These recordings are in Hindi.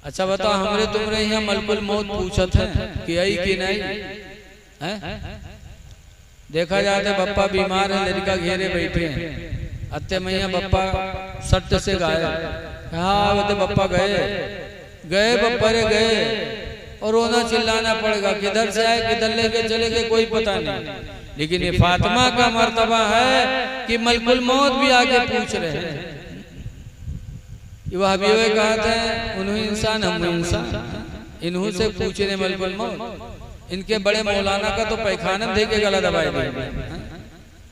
अच्छा बताओ, हमरे तुमरे यहाँ मलकुल मौत पूछत है कि आई कि नहीं है? देखा जाता है बप्पा बीमार है, लड़का घेरे बैठे हैं, अत्ते मैया बप्पा सट से गाए, हाँ बते बप्पा गए गए बप्पा रे गए, और रोना चिल्लाना पड़ेगा, किधर से आए किधर लेके चले गए कोई पता नहीं। लेकिन ये फातिमा का मर्तबा है कि मलकुल मौत भी आके पूछ रहे हैं। ये वहाबियों कहा था उन्होंने इंसान हम इंसान, इन्हों से पूछ रहे मलकुल मौत। इनके बड़े मौलाना का तो पैखाने में देके गला दबाए गए,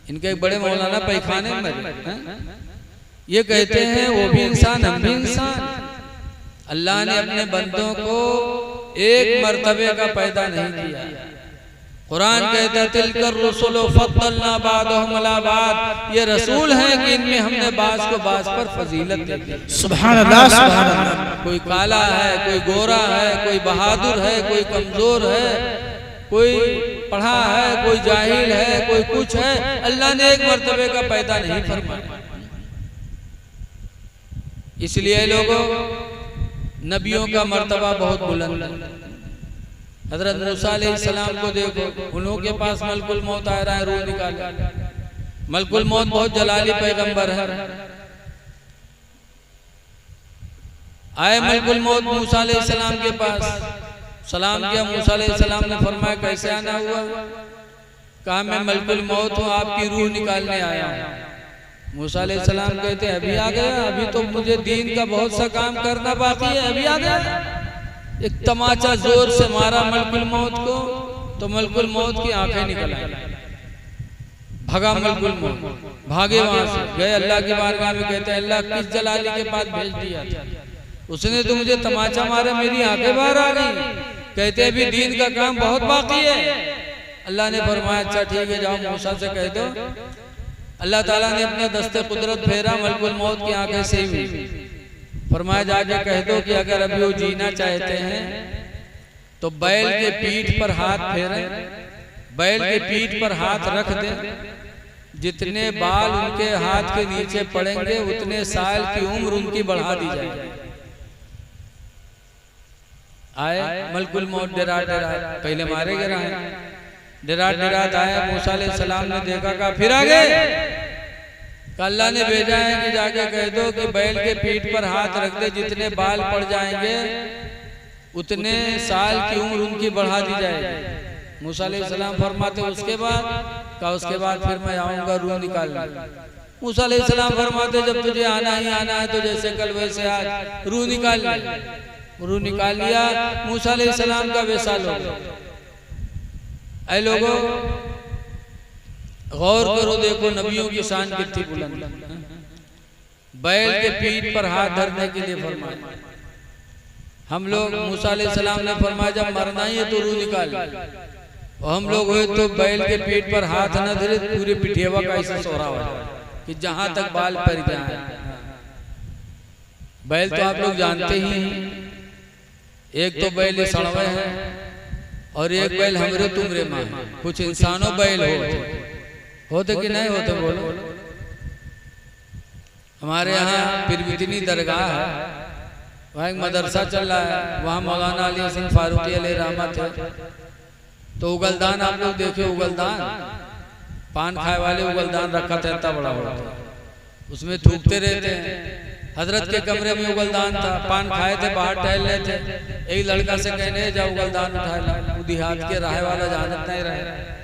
इनके बड़े मौलाना पैखाने में मरे। ये कहते हैं वो भी इंसान हम भी इंसान। अल्लाह ने अपने बंदों को एक मर्तबे का पैदा नहीं किया। कुरान कहता है तिलकर रसूल फद्दलना बादहुम अला बाद, ये रसूल हैं कि इनमें हमने बाज को बाज पर फजीलत दी। सुभान अल्लाह सुभान अल्लाह। कोई काला है, कोई गोरा है, कोई बहादुर है, कोई कमजोर है, कोई पढ़ा है, कोई जाहिल है, कोई कुछ है। अल्लाह ने एक मर्तबे का पैदा नहीं फरमाया। इसलिए लोगों नबियों का मर्तबा बहुत बुलंद है। हजरत मूसा अलैहिस्सलाम को देखो, उन्हों के पास मलकुल मौत आ रहा है, रूह निकाले। मलकुल मौत बहुत जलाली पैगंबर है। आए मलकुल मौत मूसा अलैहिस्सलाम के पास, सलाम किया। मूसा अलैहिस्सलाम ने फरमाया कैसे आना हुआ? कहा मैं मलकुल मौत हूँ, आपकी रूह निकालने आया हूँ। मूसा अलैहिस्सलाम कहते अभी आ गया? अभी तो मुझे दीन का बहुत सा काम करना बाकी है, अभी आ गया? एक तमाचा जोर से मारा मलकुल मौत को, तो मलकुल मौत की आंखें निकल आई। भागा मलकुल मौत, भागे वहां से, गए अल्लाह की बारगाह में, कहते हैं अल्लाह किस जलाली के पास भेज दिया था? उसने तो मुझे तमाचा मारा, मेरी आंखें बाहर आ गई। कहते अभी दीन का काम बहुत बाकी है। अल्लाह ने फरमाया अच्छा ठीक है, जाओ मूसा से कह दो। अल्लाह ताला ने अपना दस्ते कुदरत फेरा, मलकुल मौत की आंखें सही हुई। फरमाया जाके कह दो कि अगर अभी वो जीना चाहते हैं तो बैल के पीठ पर हाथ फेरें, बैल के पीठ पर हाथ रख दें, जितने बाल उनके हाथ के नीचे पड़ेंगे उतने साल की उम्र उनकी बढ़ा दी जाएगी। आए मलकुल मौत डरा डरा, पहले मारे गिरा है, डरा डरा आया। मूसा अलैहिस्सलाम ने देखा, कहा फिर आ गए? अल्लाह ने भेजा है कि जाके कह दो कि बैल के पीठ पर हाथ रख दे, जितने बाल पड़ जाएंगे उतने साल की उम्र उनकी बढ़ा दी जाएगी। मूसा अलैहिस्सलाम फरमाते उसके बाद? कहा उसके बाद फिर मैं आऊंगा रूह निकालने। मूसा अलैहिस्सलाम फरमाते जब तुझे आना ही आना है तो जैसे कल वैसे आज रूह निकाल लिया। रूह निकाल लिया, मूसा अलैहिस्सलाम का विसाल हो गया। ऐ लोगों गौर करो, देखो नबियों की शान कितनी बुलंद। बैल के पीठ पर हाथ धरने के लिए फरमाया। हम लोग मूसा अलैहिस्सलाम ने फरमाया जब मरना ही है तो रूह निकाल, और हम लोग हुए तो बैल के पीठ पर हाथ न धरे, पूरे पिठेवा का ऐसा सोरा हो कि जहां तक बाल पर जाए। बैल तो आप लोग जानते ही, एक तो बैल सड़वे है और एक बैल हमरे तुमरे मां। कुछ इंसानों बैल होते कि नहीं होते बोलो? हमारे यहाँ पिरवितनी दरगाह है, वहाँ एक मदरसा चल रहा है, वहाँ मौलाना अली हसन फारूकी अलैहि रहमत है। तो उगलदान आप लोग देखे, उगलदान पान खाए वाले उगलदान रखा था, इतना बड़ा होता, उसमें थूकते रहते हैं। हजरत के कमरे में उगलदान था, पान खाए थे, बाहर टहल रहे थे। एक लड़का से कहने जाओ उगलदान उठा ला, देहात के राह वाला जानत नहीं रहे।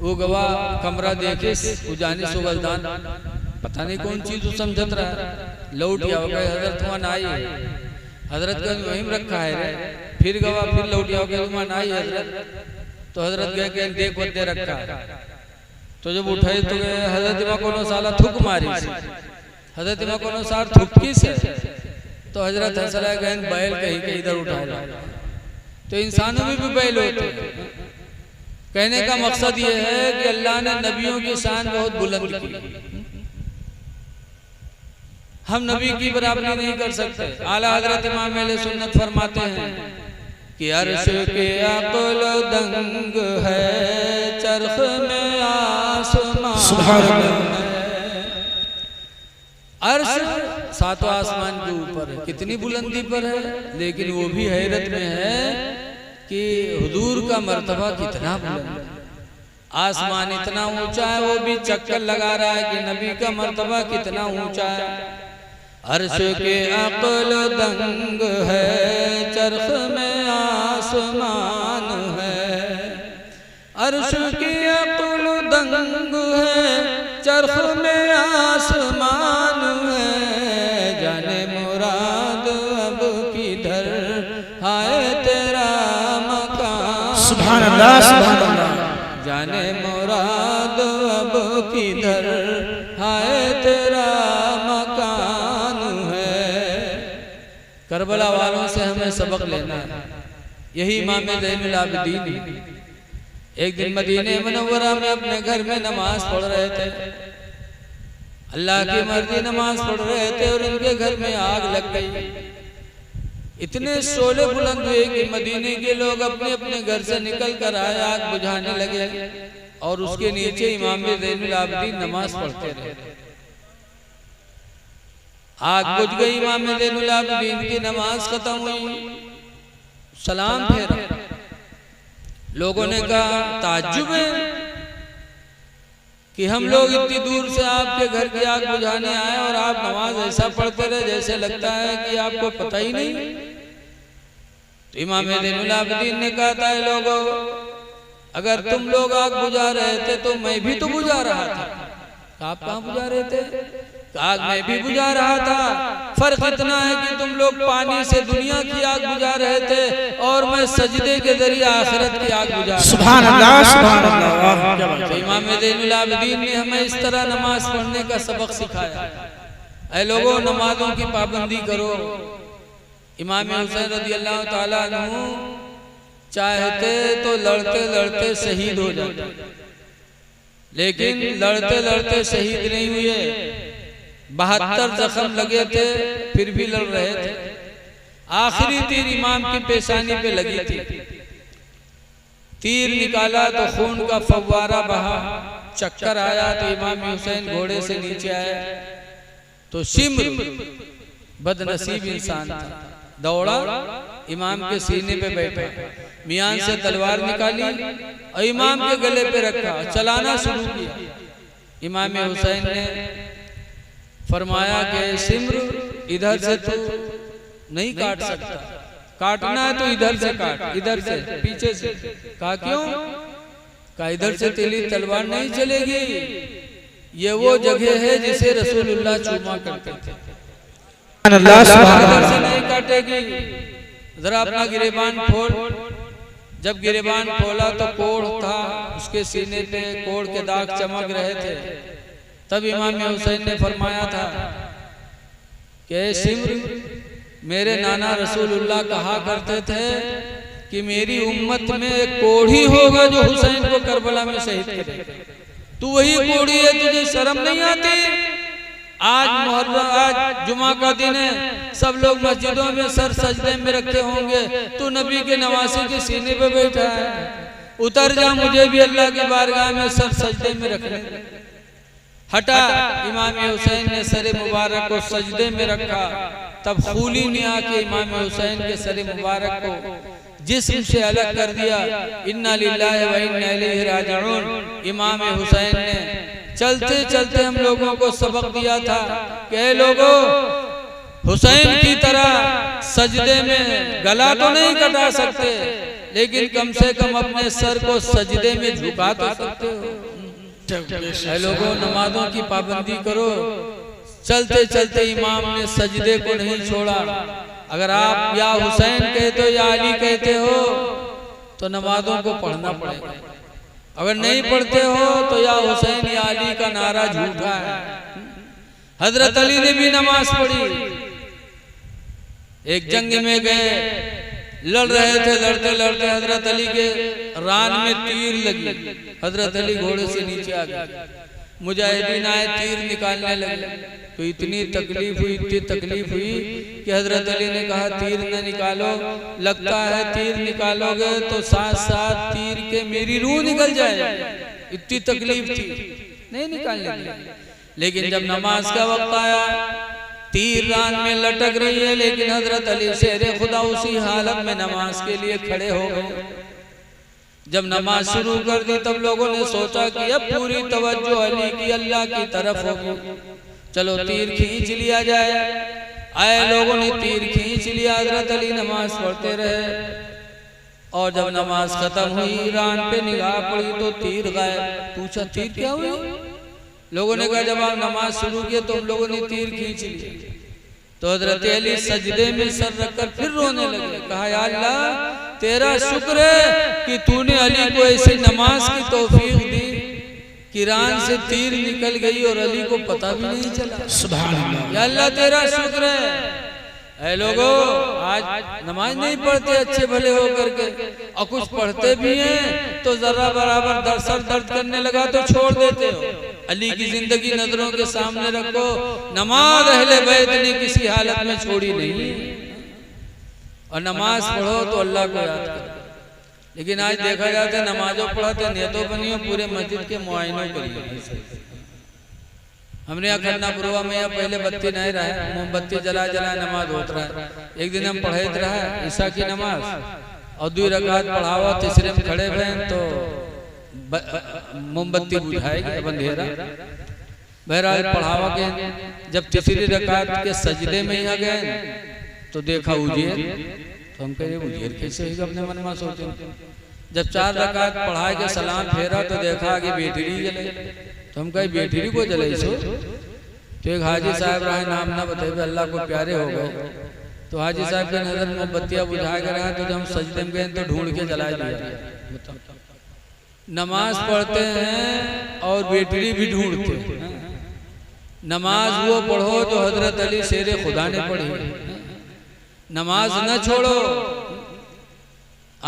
वो गवा कमरा देखे उजानी सुगलदान, पता नहीं कौन चीज समझत रहा, लौट गया। हजरत वहां आई, हजरत का वहीं रखा है रे। फिर गवा फिर लौट गया, वहां आई हजरत। तो हजरत गए के देख दे रखा। तो जब उठाई तो हजरत में कोनो साला थूक मारी, हजरत में कोनो सार थूकी से। तो हजरत हंसला गए बैल कहीं के इधर उठा ला। तो इंसानों में भी बैल होते हैं। कहने का मकसद ये है कि अल्लाह ने नबियों की शान बहुत बुलंद की। हम नबी की बराबरी नहीं कर सकते। आला हजरत इमाम अहले सुन्नत फरमाते हैं कि अर्श के अक़ल दंग है, चरख में आसमान। सुभान अल्लाह। अर्श सातों आसमान के ऊपर है, कितनी बुलंदी पर है, लेकिन वो भी हैरत में है कि हुजूर का मर्तबा कितना बुलंद है। आसमान इतना ऊंचा है, वो भी चक्कर लगा रहा है कि नबी का मर्तबा कितना ऊंचा है। अर्श के अक्ल दंग है, चरख में आसमान है। अर्श की अक्ल दंग है, चरख में आसमान है। जाने मुराद अब किधर हाय तेरा मकान। सुभान अल्लाह, सुभान अल्लाह। जाने मुराद अब किधर हाय तेरा मकान है। करबला वालों से हमें सबक लेना है। यही इमाम ज़ैनुल आबिदीन एक दिन मदीने मुनव्वरा में अपने घर में नमाज पढ़ रहे थे। अल्लाह की मर्जी नमाज पढ़ रहे थे और उनके घर में आग लग गई। इतने शोले बुलंद हुए कि मदीने के लोग अपने अपने घर से निकल कर आए, आग बुझाने लगे और उसके नीचे इमाम ज़ैनुल आबिदीन नमाज पढ़ते रहे। आग बुझ गई, इमाम ज़ैनुल आबिदीन की नमाज खत्म हुई, सलाम फेरा। लोगों ने कहा ताज्जुब है कि हम लोग इतनी दूर से आपके घर की आग बुझाने आए और आप नमाज ऐसा पढ़ते रहे जैसे लगता है कि आपको पता ही नहीं। तो इमाम ज़ैनुल आबिदीन ने कहा था लोगों, अगर तुम लोग आग बुझा रहे थे तो मैं भी तो बुझा रहा था। आप कहाँ बुझा रहे थे? आग मैं भी बुझा रहा था। फर्क इतना है कि तुम लोग पानी से दुनिया की आग बुझा रहे थे और मैं सजदे के जरिए आखिरत की आग बुझा रहा था। सुभान अल्लाह, सुभान अल्लाह। तो इमाम ज़ैनुल आबिदीन ने हमें इस तरह नमाज पढ़ने का सबक सिखाया। ऐ लोगों, नमाजों की पाबंदी करो। इमाम हुसैन रज़ी अल्लाह ताला अन्हु चाहते तो लड़ते लड़ते शहीद हो जाते, लेकिन लड़ते लड़ते शहीद नहीं हुए। 72 जख्म लगे थे, फिर भी लड़ रहे थे। आखिरी तीर इमाम की पेशानी पे लगी थी। तीर निकाला तो खून का फव्वारा बहा, चक्कर आया तो इमाम हुसैन घोड़े से नीचे आए तो शिम्र बदनसीब इंसान था, दौड़ा इमाम के सीने पे बैठा, मियान से तलवार निकाली और इमाम के गले पे रखा, चलाना शुरू किया। इमाम हुसैन ने फरमाया कि सिम्र इधर से तू नहीं काट सकता, काटना है तो इधर से काट, इधर से पीछे से। कहा क्यों? कहा इधर से तेरी तलवार नहीं चलेगी, ये वो जगह है जिसे रसूलुल्लाह चूमा करते थे, इधर से नहीं काटेगी। जरा अपना गिरेबान खोल। जब गिरेबान खोला तो कोढ़ था, उसके सीने पे कोढ़ के दाग चमक रहे थे। तब इमाम हुसैन ने फरमाया था कि सिम्र, मेरे नाना रसूलुल्लाह कहा करते थे कि मेरी उम्मत में एक कोढ़ी होगा जो हुसैन को करबला में शहीद करेगा। तू वही कोढ़ी है, तुझे शर्म नहीं आती? आज मुहर्रम, आज जुमा का दिन है, सब लोग मस्जिदों में सर सजदे में रखे होंगे, तू नबी के नवासी के सीने पे बैठा है। उतर जा, मुझे भी अल्लाह की बारगाह में सर सजदे में रखने दे। हटा। इमाम हुसैन ने सर मुबारक को सजदे में रखा। तब खूली ने आके इमाम हुसैन के सर मुबारक को जिस्म से अलग कर दिया। इन्ना लिल्लाहि व इन्ना इलैहि राजिऊन। इमाम हुसैन ने चलते चलते हम लोगों को सबक दिया था कि लोगों, हुसैन की तरह सजदे में गला तो नहीं कटा सकते, लेकिन कम से कम अपने सर को सजदे में झुका तो सकते हो। लोगों, नमाजों की पाबंदी करो। चलते चलते इमाम ने सजदे को नहीं छोड़ा। अगर आप या हुसैन कहते हो या अली कहते हो तो नमाजों को पढ़ना पड़ेगा। अगर नहीं पढ़ते हो तो या हुसैन या अली का नारा झूठा है। हजरत अली ने भी नमाज पढ़ी। एक जंग में गए, लड़ रहे थे, लड़ते लड़ते हजरत अली के रान में तीर लगी। हजरत अली घोड़े से नीचे आ गए। मुजाहिदीन आए, तीर निकालने लगे तो इतनी तकलीफ हुई कि हजरत अली ने कहा तीर न निकालो, लगता है तीर निकालोगे तो साथ साथ तीर के मेरी रूह निकल जाए। इतनी तकलीफ थी, नहीं निकालने लगे। लेकिन जब नमाज का वक्त आया तीर रान में लटक रही है, लेकिन हजरत अली शेर खुदा उसी हालत में नमाज के लिए खड़े हो गए। जब नमाज शुरू कर दी तब लोगों ने सोचा कि अब पूरी तवज्जो अली की अल्लाह की तरफ होगी, चलो तीर खींच लिया जाए। आए लोगों ने तीर खींच लिया, हजरत अली नमाज पढ़ते रहे। और जब नमाज खत्म हुई, रान पे निगाह पड़ी तो तीर गायब। पूछा तीर क्या हुई? लोगों ने कहा जब आप नमाज शुरू किए तो हम लोगों ने तीर खींच ली। तो हजरत अली सजदे में सर रखकर फिर रोने लगे। कहा या अल्लाह, तेरा शुक्र है कि तूने अली को ऐसी नमाज की तौफीक दी कि रान से तीर निकल गई और अली को पता भी नहीं चला। सुभान अल्लाह। या अल्लाह तेरा शुक्र है। ऐ लोगों, आज नमाज नहीं पढ़ते अच्छे भले हो करके, और कुछ पढ़ते भी हैं तो जरा बराबर सर दर्द करने लगा तो छोड़ देते हो। अली की जिंदगी नजरों के सामने रखो, नमाज अहले बैत ने किसी हालत में छोड़ी नहीं। और नमाज पढ़ो तो अल्लाह को याद करो। लेकिन आज देखा जाता है नमाजों पढ़ाते नियतों बनियो, पूरे मस्जिद के मुआयनों करिए। हमने यहाँ खन्नापुरवा में यहाँ पहले बत्ती नहीं रहा है, मोमबत्ती जला जला नमाज होता है। एक दिन हम पढ़े रहा ईशा की नमाज और 2 रकात पढ़ावा, तीसरे में खड़े हुए तो मोमबत्ती बुझाएगी अंधेरा। बहरहाल पढ़ावा के जब तीसरी रकात के सजदे में यहाँ गए तो देखा उजेर। तो हम कहे उजेर कैसे होगा, अपने मन में सोचे। जब 4 रकात पढ़ा के सलाम फेरा तो देखा कि बेटरी जले। तो हम कहे बेटरी को जले सो। तो एक हाजी साहब रहे, नाम ना बताए, अल्लाह को प्यारे हो गए। तो हाजी साहब के नजर मोमबत्तियां बुझा के रहा। तो जब हम सजदे में गए तो ढूंढ के जला दिया। नमाज पढ़ते हैं और बेटरी भी ढूंढते हैं। नमाज वो पढ़ो जो हजरत अली शेर खुदा ने पढ़ी। नमाज न छोड़ो।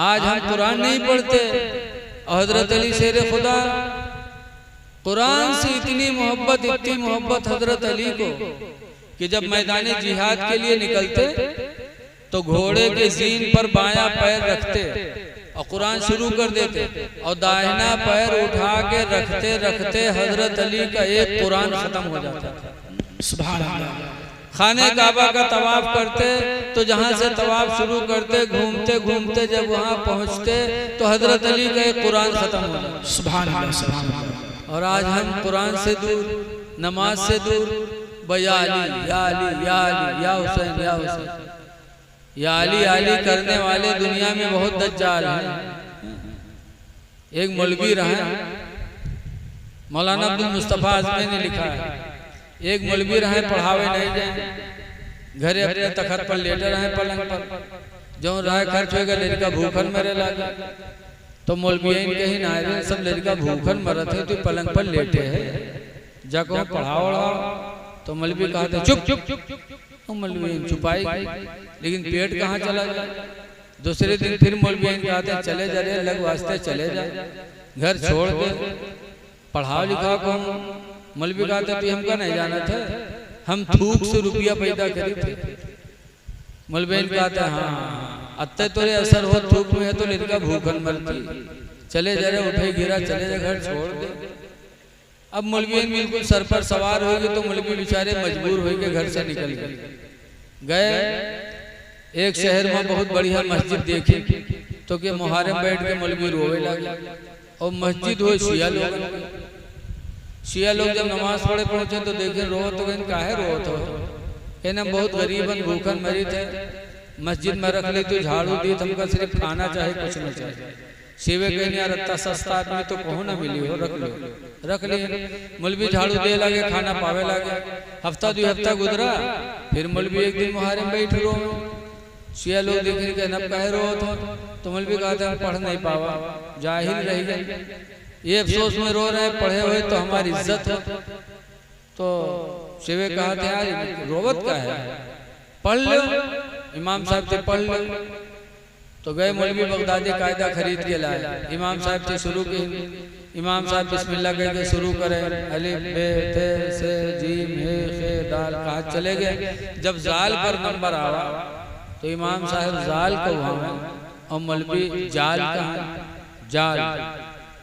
आज हम कुरान नहीं पढ़ते और हजरत अली शेर खुदा, कुरान से इतनी मोहब्बत हजरत अली को कि जब मैदान जिहाद के लिए निकलते तो घोड़े के जीन पर बायां पैर रखते और कुरान शुरू कर देते और दाहिना पैर उठा के रखते रखते हजरत अली का एक कुरान खत्म हो जाता था। सुभान अल्लाह। खाने काबा का तवाफ करते तो जहाँ से तवाफ शुरू करते घूमते घूमते जब वहाँ पहुँचते तो हजरत अली का एक कुरान खत्म हो जाता। सुभान अल्लाह, सुभान अल्लाह। और आज हम कुरान से दूर, नमाज से दूर, या अली या अली या अली या हुसैन या हुसैन या अली अली करने वाले दुनिया में बहुत दज्जाल हैं। एक मौलवी रहा, मौलाना अब्दुल मुस्तफा आजमी ने लिखा है, एक मौलवी रहे पढ़ावे नहीं जाए, घरे अपने तखत पर लेटे रहे पलंग पर। जो राय खर्च होगा लड़का भूखन मरे लगा। तो मौलवी कहीं ना आए, सब लड़का भूखन मरत है, तो पलंग पर लेटे है, जाको पढ़ाओ। तो मौलवी कहते चुप चुप चुप। तो मौलवी चुपाई, लेकिन पेट कहाँ चला गया। दूसरे दिन फिर मौलवी कहते चले जा रहे, लग वास्ते चले जा, घर छोड़ के पढ़ाओ लिखाओ को। मौलवी कहते तो हमका नहीं जाना था, हम थूक से रुपया पैदा करी थे। मौलवी कहते हाँ अत्ते तोरे असर हो थूक में है तो लड़का भूखन मरती। चले जा रहे, उठे गिरा, चले जा, घर छोड़ दे। अब मौलवी बिल्कुल सर पर सवार हो गए तो मौलवी बेचारे मजबूर हो के घर से निकल गए। एक शहर में बहुत बढ़िया मस्जिद देखी तो के मुहर्रम बैठ के मौलवी रोवे लगे। और मस्जिद हो शिया लोग जब नमाज पढ़े पहुंचे तो देखे रो तो काहे रो तो कहना बहुत गरीबन भूखन मरी थे, मस्जिद में रख ली तो झाड़ू दी, तुमका सिर्फ खाना चाहे कुछ नहीं चाहिए। शिवे कहने यार इतना सस्ता आदमी तो कहो ना मिली हो, रख ली। मौलवी झाड़ू दे लगे, खाना पावे लगे। हफ्ता 2 हफ्ता गुजरा, फिर मौलवी एक दिन मुहर्रम बैठ रो। शिया लोग देखे कहना काहे रो तो मौलवी कहते हम पढ़ नहीं पावा, जाहिल रह गए। ये अफसोस में रो रहे, पढ़े हुए तो हमारी इज्जत हो। तो शिवे कहते यार रोवत का है, पढ़ लो, इमाम साहब से पढ़ लो। तो गए मौलवी बगदादी कायदा खरीद के लाए, इमाम साहब से शुरू की। इमाम साहब बिस्मिल्लाह कह के शुरू करे, अलिफ बे ते से जीम हे खे दाल, कहा चले गए। जब जाल पर नंबर आवा तो इमाम साहब जाल को वहाँ और मौलवी जाल कहाँ, जाल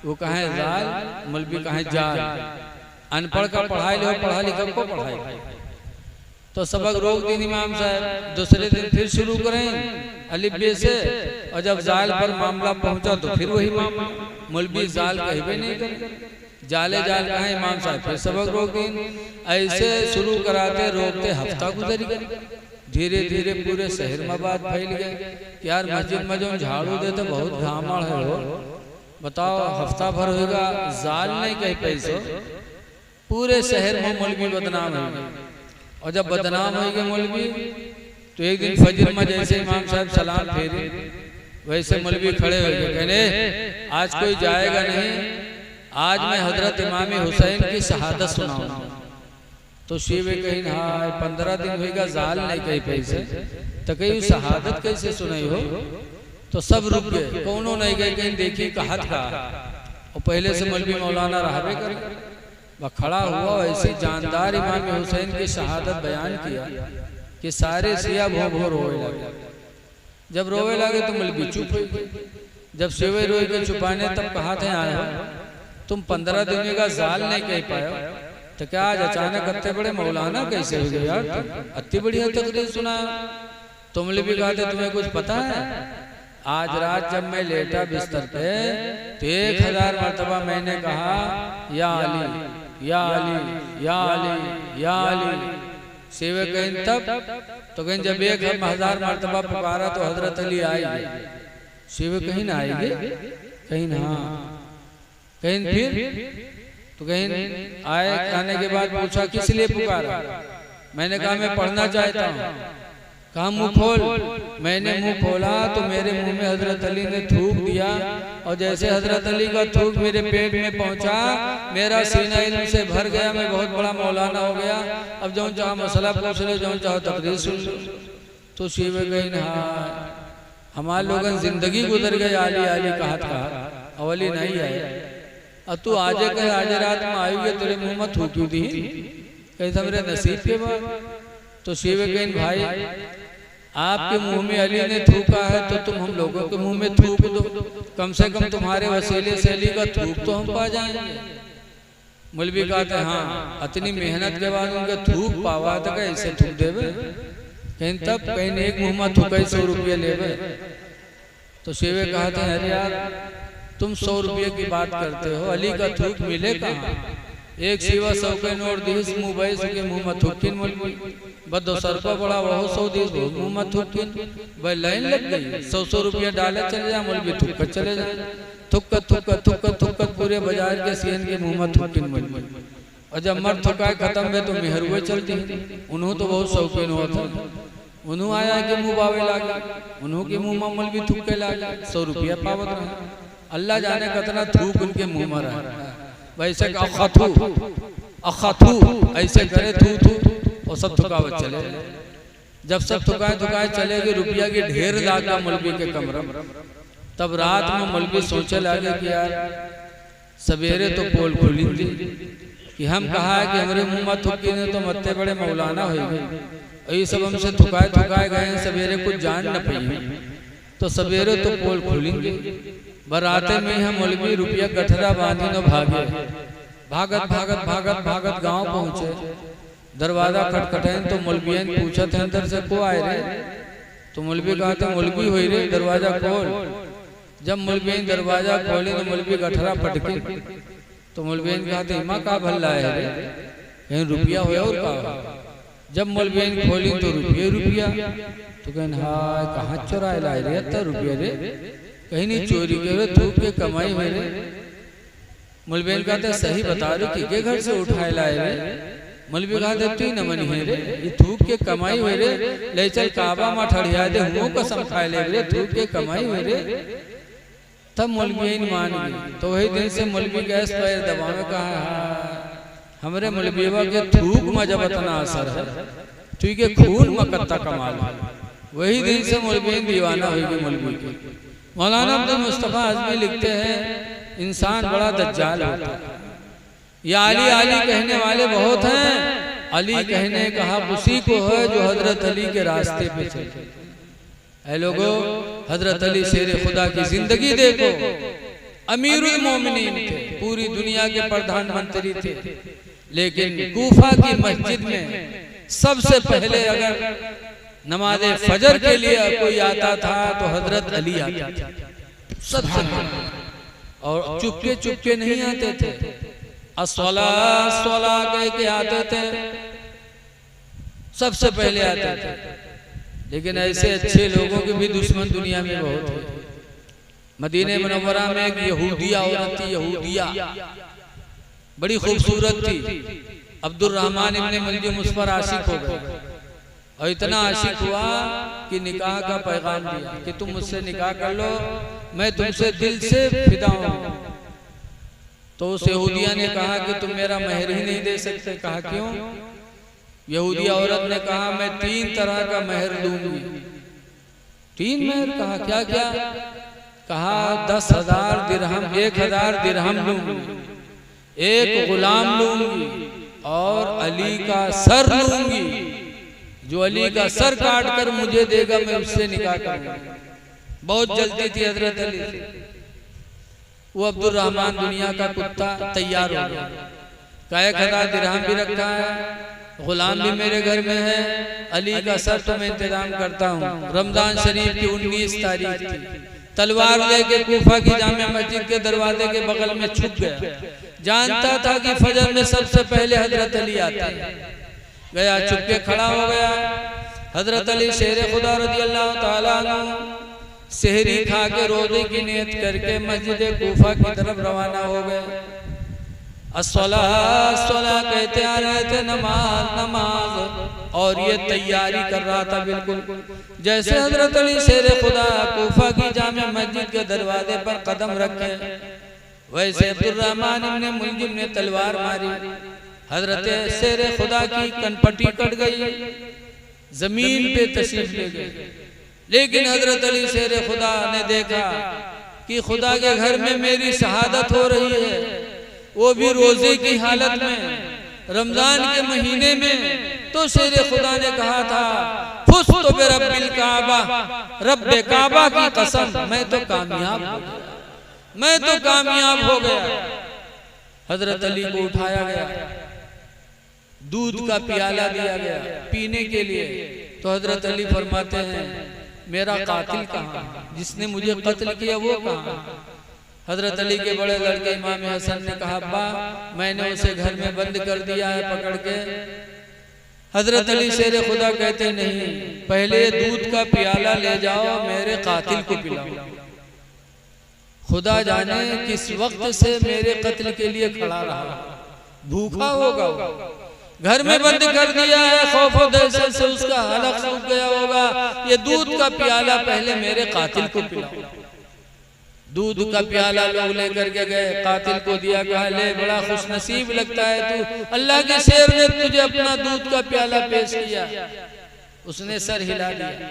वो कहे जाल, मौलवी कहे जाल। अनपढ़ का पढ़ाई लो, पढ़ा लिखा को पढ़ाई। तो तो सबक रोक दी इमाम साहब। दूसरे दिन फिर शुरू करें अलिब्बे से, और जब जाल पर मामला पहुंचा तो फिर वही मामला, मौलवी जाल कहीं नहीं करे, जाले जाल कहा इमाम साहब फिर सबक रोक दी। ऐसे शुरू कराते रोकते हफ्ता गुजर गया। धीरे धीरे पूरे शहर में बात फैल गई कि यार मस्जिद में जो झाड़ू देते बहुत घामड़ है हो, बताओ हफ्ता भर होगा जाल नहीं कहीं पैसो, पूरे शहर में मौलवी बदनाम हो गए। और जब बदनाम हो गए मौलवी, तो एक दिन फजर में जैसे इमाम साहब सलाम फेरे, वैसे मौलवी खड़े हो गए, कहने आज कोई जाएगा नहीं, आज मैं हजरत इमाम हुसैन की शहादत सुनाऊंगा। तो शिवे कहीं हाँ 15 दिन होगा जाल नहीं कहीं पैसे, तो कहीं शहादत कैसे सुनाई हो। तो सब रुक गए, कौनों नहीं गए, कहीं देखी कहत का, और पहले से मौलवी मौलाना रहबे कर, वह खड़ा हुआ ऐसे जानदार इमाम हुसैन की शहादत बयान किया कि सारे सिया भो भो रोए लगे। जब रोए लगे तो मौलवी चुप हो गए। जब शिवे रोए के चुपाने तब कहा थे आए हो तुम 15 दिन का जाल नहीं कह पाए, तो क्या आज अचानक अत्ते बड़े मौलाना कैसे हो गए यार, अति बढ़िया तकरीर सुना। तुमने भी कहा था तुम्हें कुछ पता है, आज रात जब मैं लेटा बिस्तर पे तो 1000 मरतबा मैंने कहा या अली या अली या अली या अली। सेवे कहीं तब तो कहीं जब 1000 मरतबा पुकारा तो हजरत अली आए। सेवे कहीं ना आएंगे, कहीं ना, कहीं फिर तो कहीं आए, आने के बाद पूछा किस लिए पुकारा, मैंने कहा मैं पढ़ना चाहता हूँ। कहा मुंह खोल, मैंने मुंह खोला तो मेरे मुंह में हजरत अली ने थूक दिया, और जैसे हजरत अली का थूक मेरे पेट में पहुंचा, मेरा सीना इल्म से भर गया, मैं बहुत बड़ा मौलाना हो गया। अब जो चाहो मसला पूछ लो, जो चाहो तकरीर सुन लो। तो शिव गई हाँ हमारे लोगन जिंदगी गुजर गई, आली आली कहा अवली नहीं आए, और तू आजे कहे आज रात में आएगी तेरे मुंह में थूक दी, कहीं था मेरे नसीब के बाद। तो शिव कहीं भाई आपके मुंह में अली ने थूका है तो तुम हम लोगों के मुंह में थूक दो, कम से कम तुम्हारे वसीले से अली का थूक तो हम पा जाएंगे। मौलवी कहते हाँ इतनी मेहनत के बाद उनका थूक पावा तो कैसे थूक देवे, कहीं तब कहीं एक मुंह में थूक 100 रुपये लेवे। तो शिवे कहते हैं अरे यार तुम 100 रुपये की बात करते हो, अली का थूक मिले कहाँ, एक सिवा 100 के नोट दिस मुँह बैस के मुँह में थूकिन मौलवी, बदो सर पर बड़ा वह 100 दिस मुँह में थूकिन, भाई लाइन लग गई, 100 रुपया डाले चले जाए, मौलवी थूक चले जाए, थुक्का पूरे बाजार के सीएन के मुँह में थूकिन मौलवी। और जब मर थुकाए खत्म हुए तो मेहर हुए चलती, उन्हों तो बहुत शौकीन हुआ था, उन्हों आया कि मुँह बावे लागे, उन्हों के मुँह में मौलवी थूके लागे, 100 रुपया पावत रहा। अल्लाह जाने कितना थूक उनके मुंह में रहा, वैसे अखथू ऐसे करे थू थू, और सब थुकावत चले। जब सब थुकाए चले गए, रुपया की ढेर लागा मौलवी के कमरे में। तब रात में मौलवी सोचे लगे कि यार सवेरे तो पोल खुली थी कि हम कहा है कि हमारे मुंह में थुकी ने तो मत्ते बड़े मौलाना हो गए, ये सब हमसे थुकाए गए, सवेरे कुछ जान न पाई, तो सवेरे तो पोल खुलेंगे। बराते में हम मौलवी रुपया गठरा बांधी न भागे, भागत गांव पहुंचे, दरवाजा खटखटाए तो मौलवियन पूछा थे अंदर से को आए रे, तो मौलवी कहा था मौलवी हुई रे दरवाजा खोल। जब मौलवियन दरवाजा खोले तो मौलवी गठरा पटके, तो मौलवियन कहा था इमा का भल्ला है रे, कहीं रुपया हो और का। जब मौलवियन खोली तो रुपया, तो कहन हाय कहाँ चुराए लाए रे, 70 रुपया रे, कहीं नहीं चोरी के थूक के कमाई हुए रे। मौलवी कहते सही बता रहे कि के घर से उठाए लाए रे। मौलवी कहते तू न मनी है रे, ये थूक के कमाई हुए रे, ले चल काबा में ठड़िया दे, हुओं कसम खाए ले रे, थूक के कमाई हुए रे। तब मौलवी मान गई, तो वही दिन से मौलवी गैस पैर दबावे कहा हमारे मौलवीवा के थूक में जब इतना असर है, तू के खून में कत्ता कमाल, वही दिन से मौलवी दीवाना हुई मौलवी के। मौलाना अब्दुल मुस्तफा आजमी लिखते हैं इंसान बड़ा दज्जाल होता है, या अली अली कहने वाले बहुत हैं, अली कहने का हक उसी को है जो हजरत अली के रास्ते पे चले। ऐ लोगों हजरत अली शेर खुदा की जिंदगी देखो, अमीरुल मोमिनीन थे, पूरी दुनिया के प्रधानमंत्री थे, लेकिन कूफा की मस्जिद में सबसे पहले अगर नमाज फजर के लिए कोई आता था तो हजरत अली आते थे सबसे पहले, और चुपके चुपके नहीं आते थे, अस्सला अस्सला कह के आते थे, सबसे पहले आते थे। लेकिन ऐसे अच्छे लोगों के भी दुश्मन दुनिया में बहुत है। मदीने मुनव्वरा में एक यहूदिया औरत थी, यहूदिया बड़ी खूबसूरत थी। अब्दुल रहमान इब्ने मुलजिम उस पर आशिक हो गए और इतना आशिक हुआ कि निकाह का पैगाम दिया कि तुम मुझसे निकाह कर लो, मैं तुमसे दिल से फिदा हूं। तो उस यहूदिया ने कहा कि तुम मेरा महर ही नहीं दे सकते। कहा क्यों? यहूदिया औरत ने कहा मैं 3 तरह का महर दूंगी। 3 महर? कहा क्या क्या? कहा 10,000 दिरहम, 1,000 दिरहम लूंगी, एक गुलाम लूंगी और अली का सर लूंगी। जो अली का सर काट कर मुझे देगा मैं उससे निकाह करूंगा। बहुत जल्दी थी हजरत अली से। वो अब्दुल रहमान दुनिया का कुत्ता तैयार हो गया। का 1,000 दिरहम भी रखा है, गुलाम भी मेरे घर में है, अली का सर तो मैं इंतजाम करता हूँ। रमजान शरीफ की 19 तारीख थी। तलवार लेके कूफा की जामिया मस्जिद के दरवाजे के बगल में छुप गया। जानता था कि फजर में सबसे पहले हजरत अली आते हैं। गया, चुपके खड़ा हो गया। हजरत अली शेर खुदा रज़ी अल्लाह ताला अन्हु सहरी खा के रोजे की नियत करके मस्जिद कूफा की तरफ रवाना हो गए। अस्सला अस्सला कहते आ रहे थे, नमाज नमाज, और ये तैयारी कर रहा था बिल्कुल। जैसे हजरत अली शेर खुदा कूफा की जामिया मस्जिद के दरवाजे पर कदम रखे, वैसे अब्दुल रहमान इब्ने मुलजिम ने तलवार मारी। हजरत शेर खुदा की कनपट्टी कट गई, जमीन पे तशरीफ ले गए। लेकिन हजरत अली शेर खुदा ने देखा कि खुदा के घर में मेरी शहादत हो रही है, वो भी रोजे की हालत में, रमजान के महीने में। तो शेर खुदा ने कहा था, फुस्तु बिरब्बिल काबा, रब्बे काबा की कसम, मैं तो कामयाब हो गया, मैं तो कामयाब हो गया। हजरत अली को उठाया गया, दूध का प्याला दिया गया पीने के लिए। तो हजरत अली फरमाते हैं, मेरा कातिल कहाँ, जिसने मुझे कत्ल किया वो कहाँ? हजरत अली के बड़े लड़के इमाम हसन ने कहा, अब्बा मैंने उसे घर में बंद कर दिया है पकड़ के। हजरत अली शेर खुदा कहते, नहीं, पहले दूध का प्याला ले जाओ, मेरे कातिल को पिलाओ। खुदा जाने किस वक्त से मेरे कत्ल के लिए खड़ा रहा, भूखा होगा, घर में बंद कर दिया है, खौफ और दहशत से उसका हलक सूख गया होगा। ये दूध का प्याला पहले मेरे कातिल को पिलाओ। दूध का प्याला लोग लेकर के गए, कातिल को दिया, कहा ले, बड़ा खुशनसीब लगता है तू, अल्लाह के शेर ने तुझे अपना दूध का प्याला पेश किया। उसने सर हिला दिया,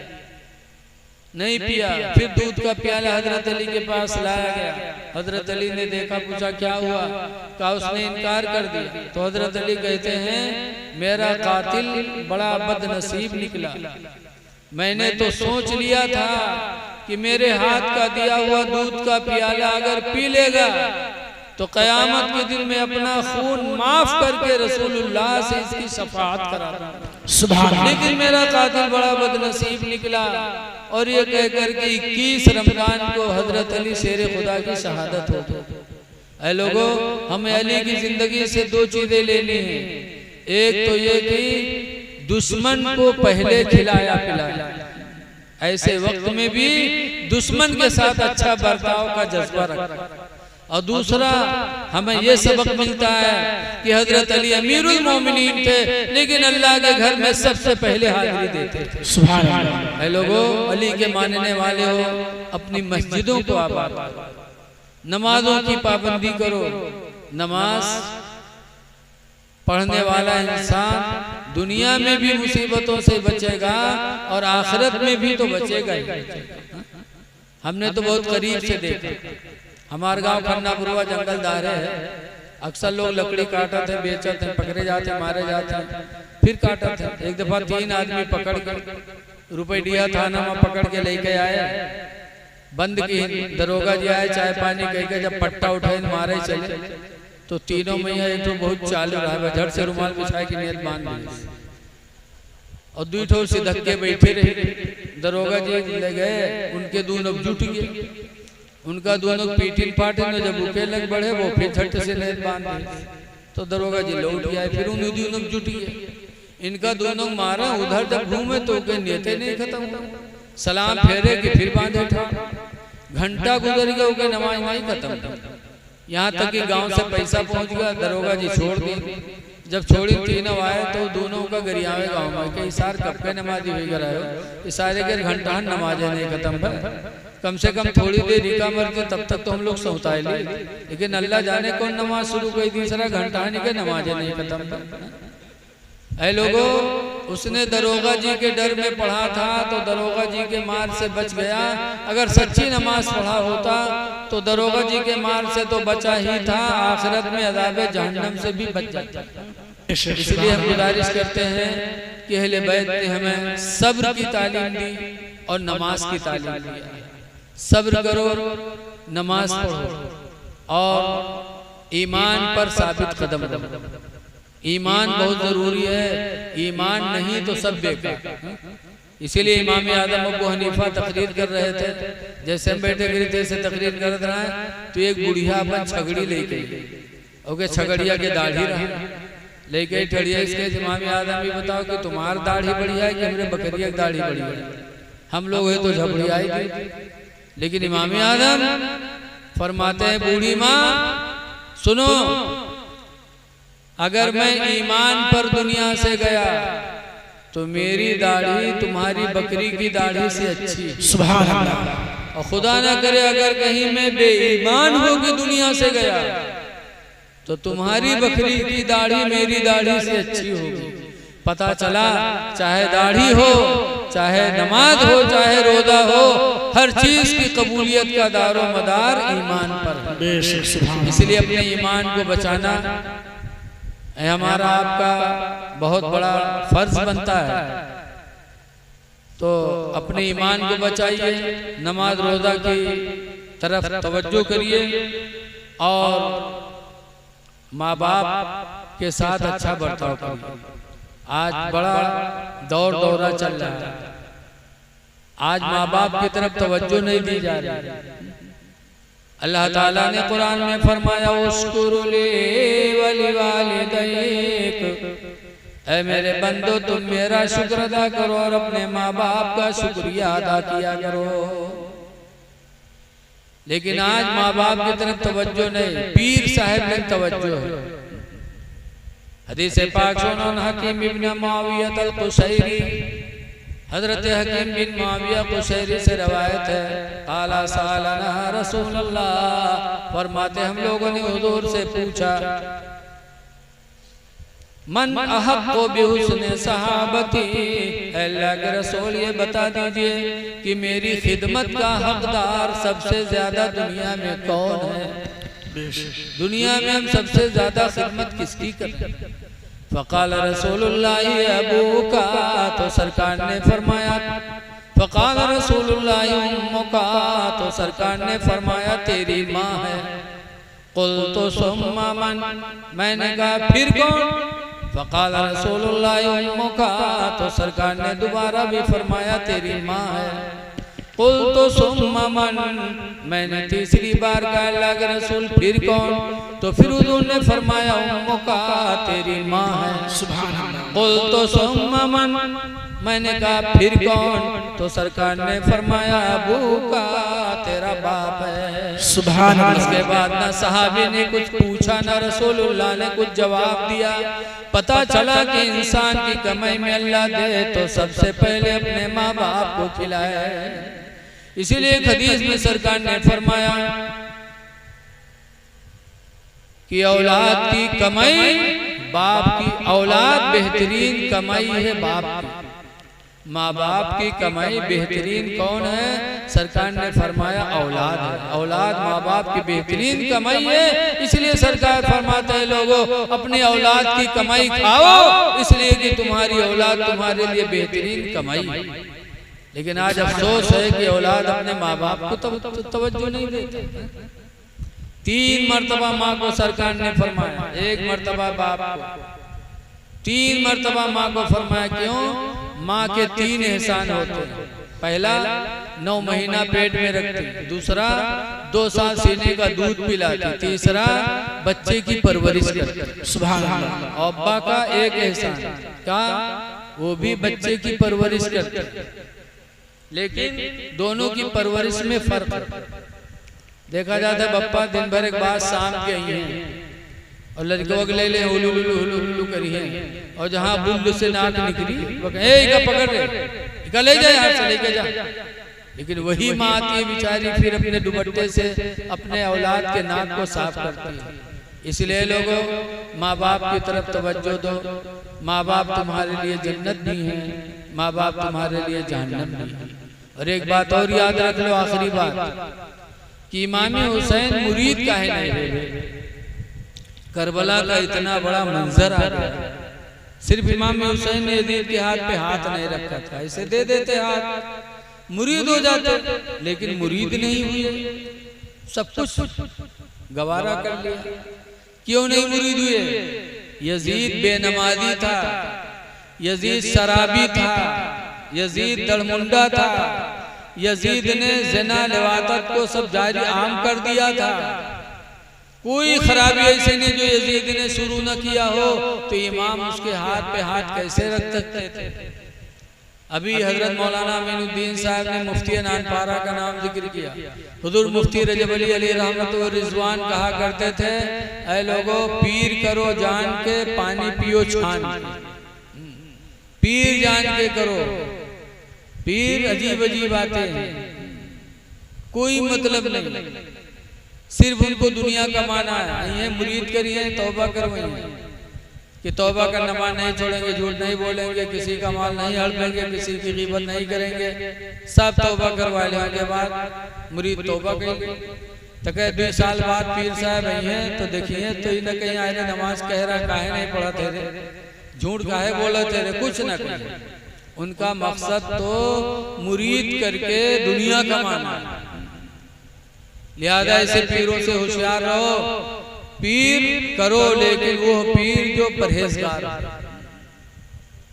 नहीं पिया। फिर दूध का प्याला हजरत अली के पास लाया गया। हजरत अली ने देखा, पूछा क्या हुआ? कहा उसने इनकार कर दिया। तो हजरत अली कहते हैं, मेरा कातिल बड़ा बदनसीब निकला। मैंने तो सोच लिया था कि मेरे हाथ का दिया हुआ दूध का प्याला अगर पी लेगा तो कयामत के दिन में अपना खून माफ करके रसूलुल्लाह से इसकी शफाअत कराता। सुभान अल्लाह। लेकिन मेरा कातिल बड़ा बदनसीब निकला। और ये कहकर के 21 रमजान को हजरत अली शेर खुदा की शहादत हो गई। ऐ लोगों, हमें अली की जिंदगी से 2 चीजें लेनी है। एक तो ये कि दुश्मन को पहले खिलाया पिलाया, ऐसे वक्त में भी दुश्मन के साथ अच्छा बर्ताव का जज्बा रखा। और दूसरा हमें यह सबक मिलता है कि हजरत अली अमीरुल मोमिनीन थे, लेकिन अल्लाह के घर में सबसे पहले हाजिरी देते थे। सुभान अल्लाह। ऐ लोगों, अली के मानने वाले हो, अपनी मस्जिदों को आबाद करो, नमाजों की पाबंदी करो। नमाज पढ़ने वाला इंसान दुनिया में भी मुसीबतों से बचेगा और आखिरत में भी तो बचेगा ही। हमने तो बहुत करीब से देखा। हमारे गांव खन्नापुरवा जंगल दारे है, अक्सर लोग लकड़ी काटते थे, बेचते थे, पकड़े जाते, मारे जाते, फिर काटते थे। एक दफा 3 आदमी पकड़ कर रुपया थाना में पकड़ के लेके आए, बंद की। दरोगा जी आए, चाय पानी कह के जब पट्टा उठाए मारे चले, तो तीनों में एक तो बहुत चालू रहा, झट से रुमाल बिछाए की नियत बांध दी। और दूठो से धक्के बैठे रहे। दरोगा जी ले गए, उनके दोनों जुट गए, उनका दोनों पीटिन पाटिन जब उके लग बढ़े वो फिर झट से नेत बांधे। तो दरोगा जी लौट गया, फिर उन्हें दोनों जुट गए, इनका दोनों मारा। उधर जब घूमे तो उनके नेते नहीं खत्म, सलाम फेरे कि फिर बांधे था। घंटा गुजर गया, उनके नमाज नहीं खत्म। यहाँ तक कि गांव से पैसा पहुंच गया, दरोगा जी छोड़ दिए। जब छोड़ी तीनों आए तो दोनों का गरियावे गाँव में के इशार कब के नमाजी भी करायो, इशारे के घंटा नमाजे नहीं खत्म है। कम से कम थोड़ी देर रिका मरती तब तक तो हम लोग सोताए ले, लेकिन अल्लाह जाने कौन नमाज शुरू कर तीसरा घंटा नहीं के नमाजे नहीं खत्म। ऐ लोगों, उसने दरोगा जी के डर में पढ़ा था तो दरोगा जी के मार से बच गया। अगर सच्ची नमाज पढ़ा होता तो दरोगा जी के मार से तो बचा ही था, आखिरत में अज़ाब जहन्नम से भी बच जाता। इसलिए हम गुजारिश करते हैं कि अहले बैत ने हमें सब्र की तालीम दी और नमाज की तालीम दी। सब्र करो, नमाज पढ़ो और ईमान पर साबित कदम रहो। ईमान बहुत जरूरी है, ईमान नहीं तो सब बेकार। इसीलिए इमाम आदम अबू हनीफा तकरीर कर रहे थे, जैसे हम बैठे गए थे ऐसे तकरीर कर रहा है तो एक बुढ़िया अपन छगड़ी लेके ओके छगड़िया के दाढ़ी रहा लेके ठड़िया इसके इमाम आदम भी बताओ कि तुम्हारी दाढ़ी बढ़िया है कि हमरे बकरिया की दाढ़ी बढ़िया है। हम लोग है तो झबड़ी आएगी, लेकिन इमाम आदम फरमाते हैं बूढ़ी माँ सुनो, अगर मैं ईमान पर दुनिया से गया तो मेरी दाढ़ी तुम्हारी बकरी की दाढ़ी से अच्छी। सुभान अल्लाह। और खुदा ना करे अगर कहीं मैं बेईमान होकर दुनिया से गया तो तुम्हारी बकरी की दाढ़ी मेरी दाढ़ी से अच्छी होगी। पता चला चाहे दाढ़ी हो, चाहे नमाज हो, चाहे रोजा हो, हर चीज की कबूलियत का दारो मदार ईमान पर है। इसलिए अपने ईमान को बचाना हमारा आपका बहुत बड़ा फर्ज बनता है। तो अपने ईमान को बचाइए, नमाज रोजा की तरफ तवज्जो करिए और माँ बाप के साथ अच्छा बर्ताव करिए। आज बड़ा दौर दौरा चल रहा है, आज माँ बाप की तरफ तवज्जो नहीं दी जा रही। अल्लाह ताला ने कुरान में फरमाया उश्कुरुली वलिवालिदैक, ऐ मेरे बंदो तुम मेरा शुक्र अदा करो और अपने माँ बाप का शुक्रिया अदा किया करो। लेकिन आज माँ बाप की तरफ तवज्जो नहीं, पीर साहब की तवज्जो है। हदीस पाक सुनो, हकीम इब्न मुआविया अल-कुशैरी, हजरत हकीम बिन मुआविया कुशैरी से रवायत है, आला सालना रसूलुल्लाह, फरमाते हम लोगों ने हुजूर से पूछा मन अहक्कु बिहुस्न सहाबती, अल्लाह के रसूल ये बता दीजिए कि मेरी खिदमत का हकदार सबसे ज्यादा दुनिया में कौन है। दुनिया में हम सबसे ज्यादा खिदमत किसकी करते। फ़क़ाल रसूलुल्लाह अबूका, तो सरकार ने फरमाया, फ़क़ाल रसूलुल्लाह उम्मुका, तो सरकार ने फरमाया तेरी माँ है। क़ुल्तु सुम्मा मन, मैंने कहा फिर कौन। फ़क़ाल रसूलुल्लाह उम्मुका, तो सरकार ने दोबारा भी फरमाया तेरी माँ है। क़ुल्तु सुम्मा मन, मैंने तीसरी बार कहा अल्लाह के रसूल फिर कौन। तो फिर उन्होंने फरमाया उम्मुका, तेरी माँ है। सुभान अल्लाह। क़ुल्तु सुम्मा मन, मैंने कहा फिर कौन। तो सरकार ने फरमाया अबूका, तेरा बाप है। सुभान अल्लाह। इसके बाद ना सहाबी ने कुछ पूछा ना रसूलुल्लाह ने कुछ जवाब दिया। पता चला कि इंसान की कमाई में अल्लाह दे तो सबसे पहले अपने माँ बाप को खिलाए। इसीलिए एक हदीस में सरकार ने फरमाया कि औलाद की कमाई बाप की, औलाद बेहतरीन कमाई है बाप की। माँ बाप की कमाई बेहतरीन कौन है। सरकार ने फरमाया औलाद है। औलाद माँ बाप की बेहतरीन कमाई है। इसलिए सरकार फरमाता है लोगों अपनी औलाद की कमाई खाओ, इसलिए कि तुम्हारी औलाद तुम्हारे लिए बेहतरीन कमाई है। लेकिन आज अफसोस है कि औलाद अपने माँ बाप को तवज्जो नहीं देते। 3 मरतबा माँ को सरकार ने फरमाया, 1 मरतबा बाप को। 3 मर्तबा माँ को फरमाया, क्यों? माँ के 3 एहसान होते हैं। पहला 9 महीना पेट में रखती, दूसरा 2 साल सीने का दूध पिलाती, तीसरा बच्चे की परवरिश करती। सुभान अल्लाह। और अब्बा का एक एहसान क्या? वो भी बच्चे की परवरिश करते, लेकिन दोनों की परवरिश में फर्क है। देखा जाता है बप्पा दिन भर एक बात शाम के आई है और लड़कों को ले ले हुलू हुलू हुलू हुलू करी है, और जहाँ बुल्लू से नाक निकली वो कहे पकड़ ले, ले जा यहाँ से लेके जा। लेकिन वही माँ आती है बेचारी, फिर अपने दुपट्टे से अपने औलाद के नाक को साफ करती है। इसलिए लोगों, माँ बाप की तरफ तवज्जो दो। माँ बाप तुम्हारे लिए जन्नत भी है, माँ बाप तुम्हारे लिए जहन्नम भी है। और एक बात और याद रख लो, आखिरी बात, कि इमाम हुसैन मुरीद काहे नहीं रहे। करबला का इतना बड़ा मंजर आ गया, सिर्फ इमाम हुसैन ने यजीद के हाथ पे हाथ नहीं रखा था, ऐसे दे देते हाथ, मुरीद हो जाते, लेकिन मुरीद नहीं हुए, सब कुछ गवारा कर लिया। क्यों नहीं मुरीद हुए? यजीद बेनमाजी था, यजीद शराबी था, यजीद दड़मुंडा था, यजीद ने ज़िना लिवातत को सब जारी आम कर दिया था। कोई खराबी ऐसे नहीं जो यजीद ने शुरू न किया हो, तो इमाम उसके हाथ पे हाथ कैसे रख सकते थे? अभी हजरत मौलाना अमीनुद्दीन साहब ने मुफ्ती नानपारा का नाम जिक्र किया। हुजूर मुफ्ती रजब अली रहमत व रिजवान कहा करते थे, ऐ लोगों, पीर करो जान के, पानी पियो छान के। पीर जान के करो। पीर अजीब अजीब बातें हैं, कोई मतलब नहीं, सिर्फ उनको दुनिया कमाना है। मुरीद करिए, तौबा करवाइए कि तौबा का नमाज नहीं छोड़ेंगे, झूठ नहीं बोलेंगे, किसी का माल नहीं हड़पेंगे, किसी की ग़ीबत नहीं करेंगे, सब तौबा करवा लेने के बाद मुरीद तौबा करेंगे। तो कहे 2 साल बाद पीर साहब आई हैं, तो देखिए तो इन्हें कहीं आए नमाज कह रहा, काहे नहीं पढ़ा तेरे, झूठ काहे बोला तेरे, कुछ न कहे। उनका मकसद तो मुरीद करके दुनिया कमाना। लिहाजा ऐसे पीरों से होशियार रहो। पीर करो, लेकिन वो पीर जो परहेजगार,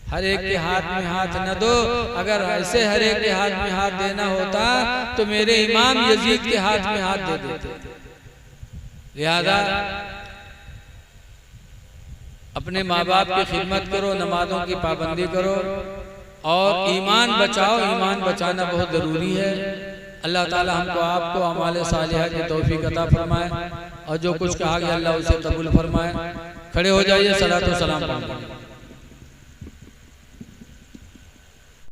हर एक के हाथ में हाथ न दो। अगर ऐसे हर एक के हाथ में हाथ देना होता तो मेरे इमाम यजीद के हाथ में हाथ दे देते। लिहाजा अपने माँ बाप की खिदमत करो, नमाजों की पाबंदी करो और ईमान बचाओ। ईमान बचाना बहुत ज़रूरी है। अल्लाह ताला हमको आपको अमाल सालिहा की तौफीक अता फरमाए और जो कुछ कहा गया अल्लाह उसे कबूल फरमाए। खड़े हो जाइए, सलातो सलाम।